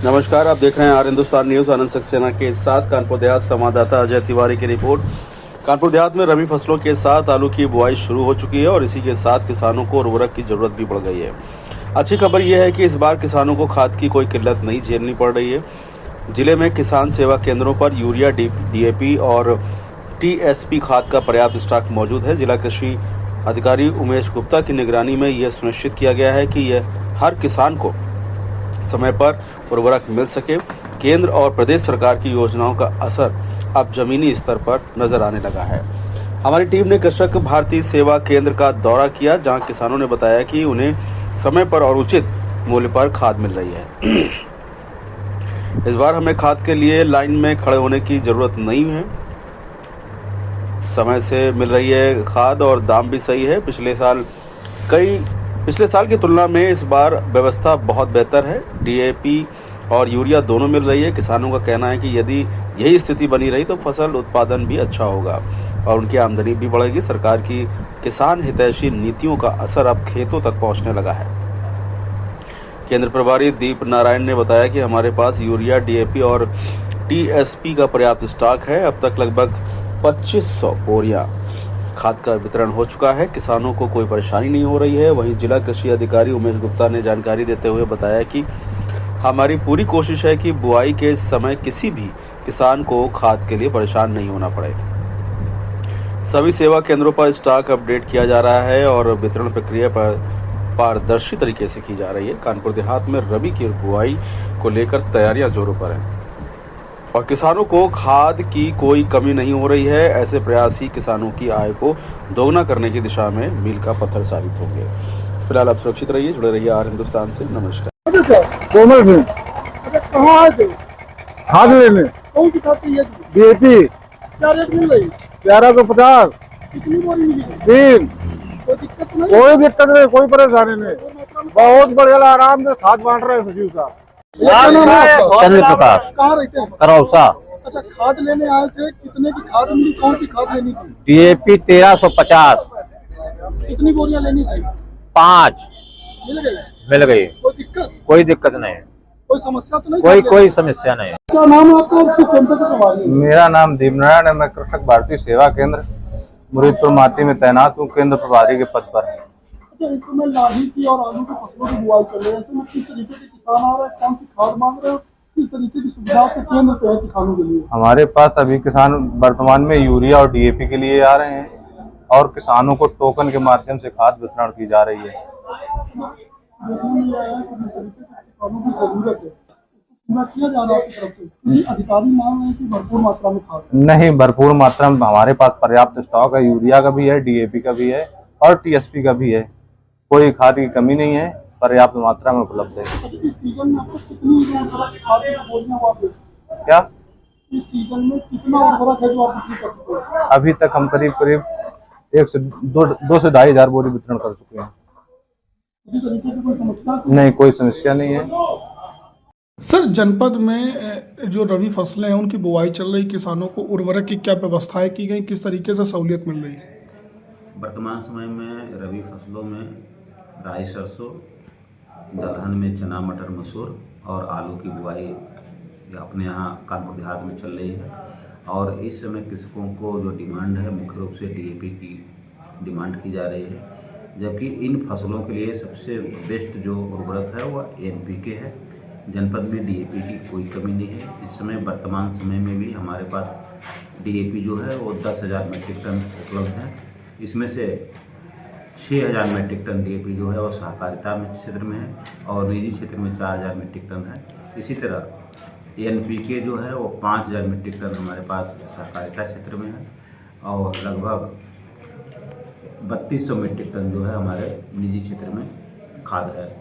नमस्कार, आप देख रहे हैं आर हिंदुस्तान न्यूज। आनंद सक्सेना के साथ कानपुर देहात संवाददाता अजय तिवारी की रिपोर्ट। कानपुर देहात में रबी फसलों के साथ आलू की बुआई शुरू हो चुकी है और इसी के साथ किसानों को उर्वरक की जरूरत भी बढ़ गई है। अच्छी खबर यह है कि इस बार किसानों को खाद की कोई किल्लत नहीं झेलनी पड़ रही है। जिले में किसान सेवा केंद्रों पर यूरिया, डीएपी और टीएसपी खाद का पर्याप्त स्टॉक मौजूद है। जिला कृषि अधिकारी उमेश गुप्ता की निगरानी में यह सुनिश्चित किया गया है कि यह हर किसान को समय पर उर्वरक मिल सके। केंद्र और प्रदेश सरकार की योजनाओं का असर अब जमीनी स्तर पर नजर आने लगा है। हमारी टीम ने कृषक भारती सेवा केंद्र का दौरा किया, जहां किसानों ने बताया कि उन्हें समय पर और उचित मूल्य पर खाद मिल रही है। इस बार हमें खाद के लिए लाइन में खड़े होने की जरूरत नहीं है। समय से मिल रही है खाद और दाम भी सही है। पिछले साल की तुलना में इस बार व्यवस्था बहुत बेहतर है। डीएपी और यूरिया दोनों मिल रही है। किसानों का कहना है कि यदि यही स्थिति बनी रही तो फसल उत्पादन भी अच्छा होगा और उनकी आमदनी भी बढ़ेगी। सरकार की किसान हितैषी नीतियों का असर अब खेतों तक पहुंचने लगा है। केंद्र प्रभारी दीप नारायण ने बताया कि हमारे पास यूरिया, डीएपी और टीएसपी का पर्याप्त स्टॉक है। अब तक लगभग 2500 बोरियां खाद का वितरण हो चुका है। किसानों को कोई परेशानी नहीं हो रही है। वहीं जिला कृषि अधिकारी उमेश गुप्ता ने जानकारी देते हुए बताया कि हमारी पूरी कोशिश है कि बुआई के समय किसी भी किसान को खाद के लिए परेशान नहीं होना पड़े। सभी सेवा केंद्रों पर स्टॉक अपडेट किया जा रहा है और वितरण प्रक्रिया पर पारदर्शी तरीके से की जा रही है। कानपुर देहात में रबी की बुआई को लेकर तैयारियां जोरों पर हैं और किसानों को खाद की कोई कमी नहीं हो रही है। ऐसे प्रयास ही किसानों की आय को दोगुना करने की दिशा में मील का पत्थर साबित होंगे। फिलहाल आप सुरक्षित रहिए, जुड़े रहिए आर हिंदुस्तान से। नमस्कार। कोमल सिंह। कहाँ आए थे? खाद लेने। कौन सी खाद चाहिए थी? डीएपी। क्या रेट मिल रही? 1150। कितनी बोरी मिली? 3। कोई दिक्कत नहीं? कोई दिक्कत नहीं, कोई परेशानी नहीं, बहुत बढ़िया आराम से खाद बांट रहे हैं सचिव साहब। चंद्र प्रकाश। कहाँ रहते हैं? करौसा। अच्छा, खाद लेने आए थे, कितने की खाद मिली? कौन सी खाद लेनी थी? डीएपी 1350। कितनी बोरियां लेनी थी? 5 मिल गई? मिल गई। कोई दिक्कत? कोई दिक्कत नहीं, कोई समस्या तो नहीं? कोई समस्या नहीं। क्या नाम है आपका? किस सेंटर पे प्रभारी हैं? मेरा नाम दीप नारायण है। मैं कृषक भारती सेवा केंद्र मुरीदपुर माती में तैनात हूँ, केंद्र प्रभारी के पद पर। अच्छा, इस समय लाही की और आलू की फसलों की बुआई चल रही है, तो किस तरीके के किसान आ रहे हैं, कौन सी खाद मांग रहे हैं, किस तरीके की सुविधा आपके केंद्र पे है किसानों के लिए? हमारे पास अभी किसान वर्तमान में यूरिया और डीएपी के लिए आ रहे हैं और किसानों को टोकन के माध्यम से खाद वितरण की जा रही है। देखने में यह है कि जिस तरीके से किसानों की जरूरत है, उसको पूरा किया जा रहा है आपकी तरफ से, क्योंकि अधिकारी मांग रहे हैं कि भरपूर मात्रा में खाद है। नहीं, भरपूर मात्रा में हमारे पास पर्याप्त स्टॉक है। यूरिया का भी है, डीएपी का भी है और टीएसपी का भी है। कोई खाद की कमी नहीं है, पर्याप्त मात्रा में उपलब्ध है। इस सीजन में आपको कितनी खाद की बोरियां आप देते हैं? क्या इस सीजन में कितना उर्वरक है जो आप बिक्री कर चुके हैं? अभी तक हम करीब 1 से 2 से 2,500 बोरी वितरण कर चुके हैं। किसी तरीके की कोई समस्या? नहीं, कोई समस्या नहीं है। सर, जनपद में जो रबी फसलें हैं उनकी बुआई चल रही, किसानों को उर्वरक की क्या व्यवस्थाएं की गई, किस तरीके से सहूलियत मिल रही है? वर्तमान समय में रबी फसलों में राई, सरसों, दलहन में चना, मटर, मसूर और आलू की बुआई अपने यहाँ कानपुर देहात में चल रही है। और इस समय कृषकों को जो डिमांड है, मुख्य रूप से डीएपी की डिमांड की जा रही है, जबकि इन फसलों के लिए सबसे बेस्ट जो उर्वरक है वह एनपीके है। जनपद में डीएपी की कोई कमी नहीं है। इस समय वर्तमान समय में भी हमारे पास डीएपी जो है वो 10,000 मीट्रिक टन उपलब्ध है। इसमें से 6,000 मीट्रिक टन डीएपी जो है वो सहकारिता में क्षेत्र में है और निजी क्षेत्र में 4,000 मीट्रिक टन है। इसी तरह एनपीके जो है वो 5,000 मीट्रिक टन हमारे पास सहकारिता क्षेत्र में है और लगभग 3,200 मीट्रिक टन जो है हमारे निजी क्षेत्र में खाद है।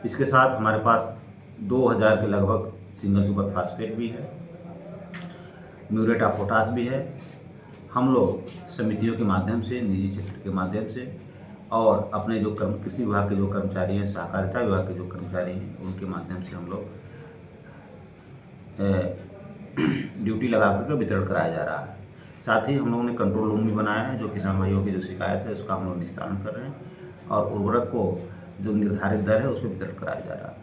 इसके साथ हमारे पास 2,000 के लगभग सिंगल सुपर फास्फेट भी है, म्यूरेट ऑफ पोटास भी है। हम लोग समितियों के माध्यम से, निजी क्षेत्र के माध्यम से और अपने जो कृषि विभाग के जो कर्मचारी हैं, सहकारिता विभाग के जो कर्मचारी हैं, उनके माध्यम से हम लोग ड्यूटी लगा करके वितरण कराया जा रहा है। साथ ही हम लोगों ने कंट्रोल रूम भी बनाया है, जो किसान भाइयों की जो शिकायत है उसका हम लोग निस्तारण कर रहे हैं और उर्वरक को जो निर्धारित दर है उस पर वितरण कराया जा रहा है।